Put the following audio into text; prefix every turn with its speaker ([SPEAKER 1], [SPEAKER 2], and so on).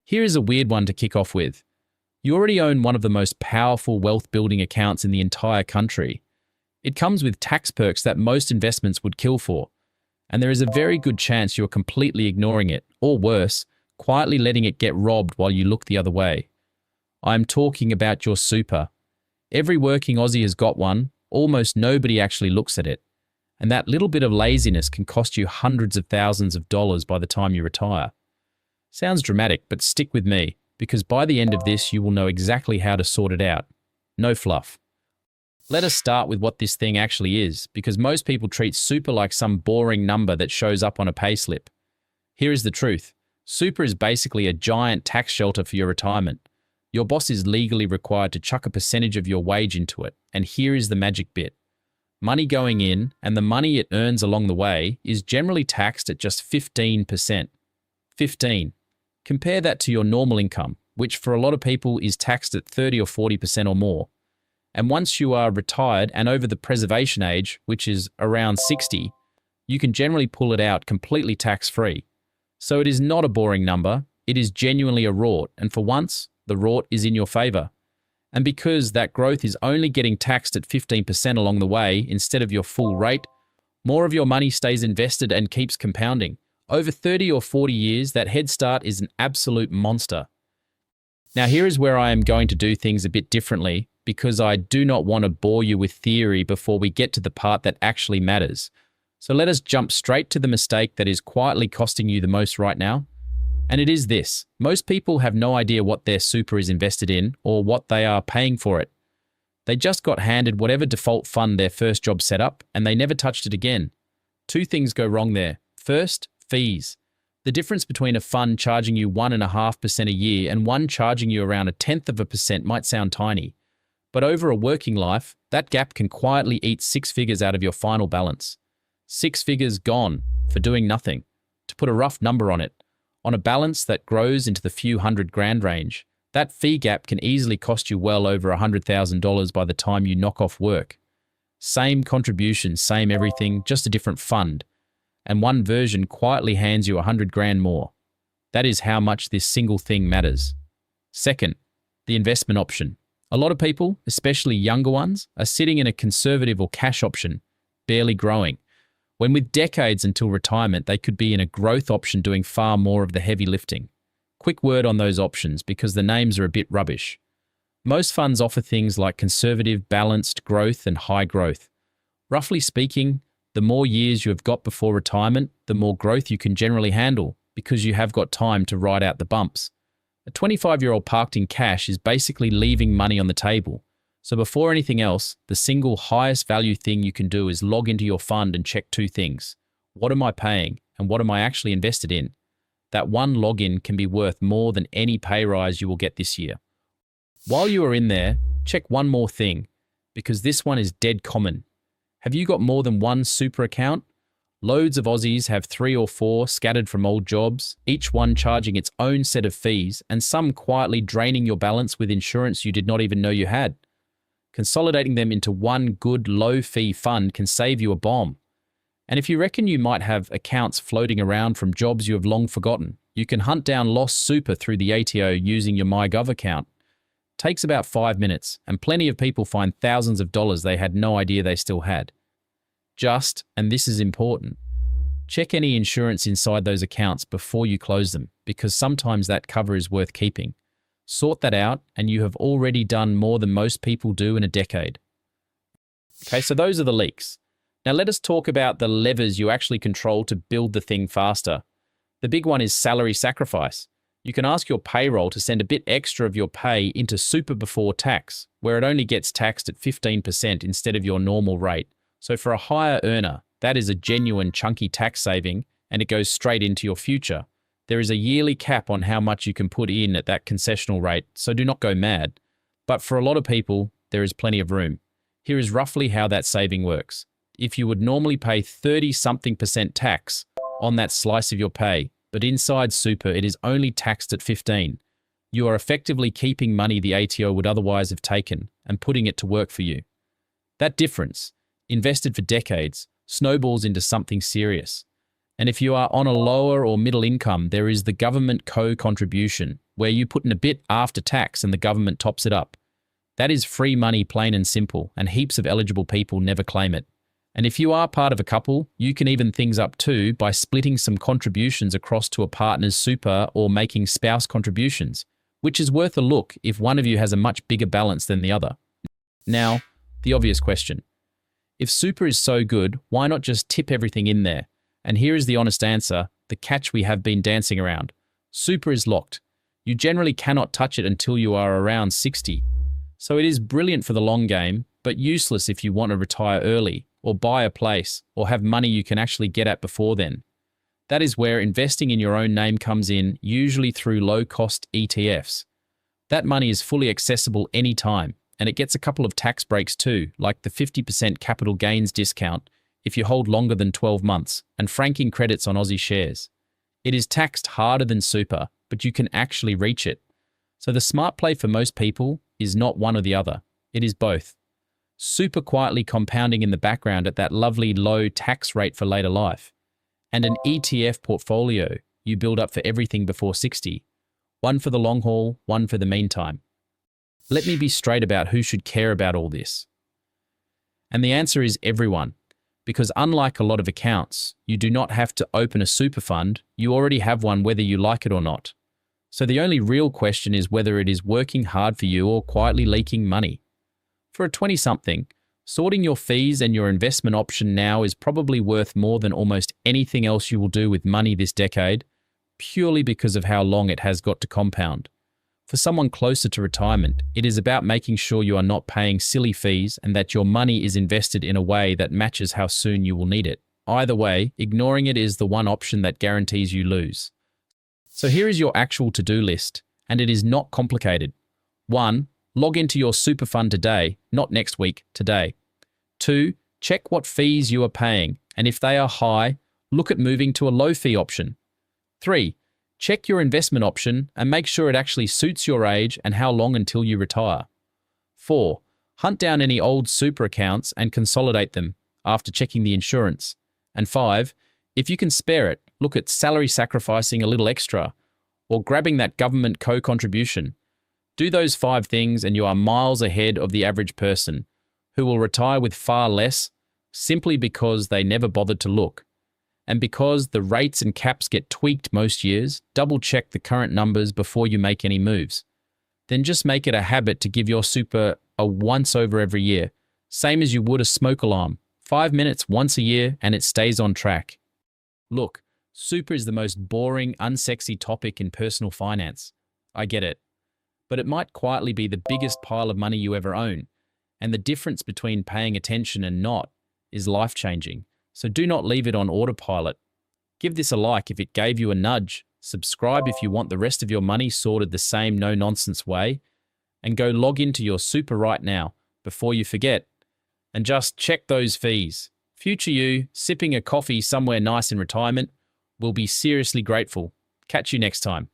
[SPEAKER 1] Here is a weird one to kick off with. You already own one of the most powerful wealth-building accounts in the entire country. It comes with tax perks that most investments would kill for, and there is a very good chance you're completely ignoring it, or worse, quietly letting it get robbed while you look the other way. I'm talking about your super. Every working Aussie has got one, almost nobody actually looks at it. And that little bit of laziness can cost you hundreds of thousands of dollars by the time you retire. Sounds dramatic, but stick with me, because by the end of this you will know exactly how to sort it out. No fluff. Let us start with what this thing actually is, because most people treat super like some boring number that shows up on a payslip. Here is the truth. Super is basically a giant tax shelter for your retirement. Your boss is legally required to chuck a percentage of your wage into it, and here is the magic bit. Money going in, and the money it earns along the way, is generally taxed at just 15%. 15. Compare that to your normal income, which for a lot of people is taxed at 30 or 40% or more. And once you are retired and over the preservation age, which is around 60, you can generally pull it out completely tax-free. So it is not a boring number, it is genuinely a rort, and for once, the rort is in your favor. And because that growth is only getting taxed at 15% along the way instead of your full rate, more of your money stays invested and keeps compounding. Over 30 or 40 years, that head start is an absolute monster. Now here is where I am going to do things a bit differently, because I do not want to bore you with theory before we get to the part that actually matters. So let us jump straight to the mistake that is quietly costing you the most right now. And it is this. Most people have no idea what their super is invested in or what they are paying for it. They just got handed whatever default fund their first job set up and they never touched it again. Two things go wrong there. First, fees. The difference between a fund charging you 1.5% a year and one charging you around 0.1% might sound tiny. But over a working life, that gap can quietly eat 6 figures out of your final balance. 6 figures gone for doing nothing. To put a rough number on it, on a balance that grows into the few $100,000 range, that fee gap can easily cost you well over $100,000 by the time you knock off work. Same contribution, same everything, just a different fund. And one version quietly hands you $100,000 more. That is how much this single thing matters. Second, the investment option. A lot of people, especially younger ones, are sitting in a conservative or cash option, barely growing, when with decades until retirement, they could be in a growth option doing far more of the heavy lifting. Quick word on those options because the names are a bit rubbish. Most funds offer things like conservative, balanced, growth, and high growth. Roughly speaking, the more years you have got before retirement, the more growth you can generally handle because you have got time to ride out the bumps. A 25-year-old parked in cash is basically leaving money on the table. So before anything else, the single highest value thing you can do is log into your fund and check two things. What am I paying and what am I actually invested in? That one login can be worth more than any pay rise you will get this year. While you are in there, check one more thing, because this one is dead common. Have you got more than one super account? Loads of Aussies have 3 or 4 scattered from old jobs, each one charging its own set of fees, and some quietly draining your balance with insurance you did not even know you had. Consolidating them into one good low-fee fund can save you a bomb. And if you reckon you might have accounts floating around from jobs you have long forgotten, you can hunt down lost super through the ATO using your MyGov account. Takes about 5 minutes, and plenty of people find thousands of dollars they had no idea they still had. Just, and this is important, check any insurance inside those accounts before you close them, because sometimes that cover is worth keeping. Sort that out, and you have already done more than most people do in a decade. Okay, so those are the leaks. Now let us talk about the levers you actually control to build the thing faster. The big one is salary sacrifice. You can ask your payroll to send a bit extra of your pay into super before tax, where it only gets taxed at 15% instead of your normal rate. So for a higher earner, that is a genuine chunky tax saving, and it goes straight into your future. There is a yearly cap on how much you can put in at that concessional rate, so do not go mad. But for a lot of people, there is plenty of room. Here is roughly how that saving works. If you would normally pay 30-something% tax on that slice of your pay, but inside super it is only taxed at 15%, you are effectively keeping money the ATO would otherwise have taken and putting it to work for you. That difference, invested for decades, snowballs into something serious. And if you are on a lower or middle income, there is the government co-contribution, where you put in a bit after tax and the government tops it up. That is free money, plain and simple, and heaps of eligible people never claim it. And if you are part of a couple, you can even things up too by splitting some contributions across to a partner's super or making spouse contributions, which is worth a look if one of you has a much bigger balance than the other. Now, the obvious question. If super is so good, why not just tip everything in there? And here is the honest answer, the catch we have been dancing around. Super is locked. You generally cannot touch it until you are around 60. So it is brilliant for the long game, but useless if you want to retire early, or buy a place, or have money you can actually get at before then. That is where investing in your own name comes in, usually through low-cost ETFs. That money is fully accessible anytime, and it gets a couple of tax breaks too, like the 50% capital gains discount if you hold longer than 12 months, and franking credits on Aussie shares. It is taxed harder than super, but you can actually reach it. So the smart play for most people is not one or the other. It is both. Super quietly compounding in the background at that lovely low tax rate for later life. And an ETF portfolio you build up for everything before 60. One for the long haul, one for the meantime. Let me be straight about who should care about all this. And the answer is everyone. Because unlike a lot of accounts, you do not have to open a super fund, you already have one whether you like it or not. So the only real question is whether it is working hard for you or quietly leaking money. For a 20-something, sorting your fees and your investment option now is probably worth more than almost anything else you will do with money this decade, purely because of how long it has got to compound. For someone closer to retirement, it is about making sure you are not paying silly fees and that your money is invested in a way that matches how soon you will need it. Either way, ignoring it is the one option that guarantees you lose. So here is your actual to-do list, and it is not complicated. 1. Log into your super fund today, not next week, today. 2. Check what fees you are paying, and if they are high, look at moving to a low-fee option. 3. Check your investment option and make sure it actually suits your age and how long until you retire. 4. Hunt down any old super accounts and consolidate them after checking the insurance. And 5. If you can spare it, look at salary sacrificing a little extra or grabbing that government co-contribution. Do those 5 things and you are miles ahead of the average person who will retire with far less simply because they never bothered to look. And because the rates and caps get tweaked most years, double check the current numbers before you make any moves. Then just make it a habit to give your super a once over every year, same as you would a smoke alarm. 5 minutes once a year and it stays on track. Look, super is the most boring, unsexy topic in personal finance. I get it. But it might quietly be the biggest pile of money you ever own. And the difference between paying attention and not is life-changing. So do not leave it on autopilot. Give this a like if it gave you a nudge. Subscribe if you want the rest of your money sorted the same no-nonsense way. And go log into your super right now before you forget. And just check those fees. Future you, sipping a coffee somewhere nice in retirement, will be seriously grateful. Catch you next time.